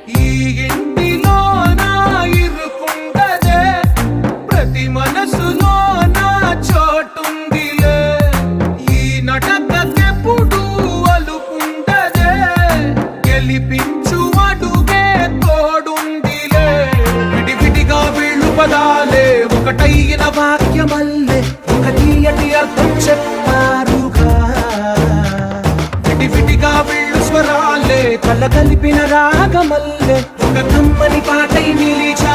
ఈ ఇంటిలోన ఇరుకుండదే, ప్రతి మనసులోన చోటుందిలే. ఈ నటకెప్పుడు అలుకుండదే, గెలిపించు అడుగే తోడుందిలే. విడివిడిగా వీళ్ళు పదాలే ఒకటైన వాక్యమల్లే ఒక తీయటి అర్థం చెప్పారుగా. విడివిడిగా వీళ్ళు స్వరాలే కల కలిపిన రాగమల్లే ఒక కమ్మని పాటై నిలిచా.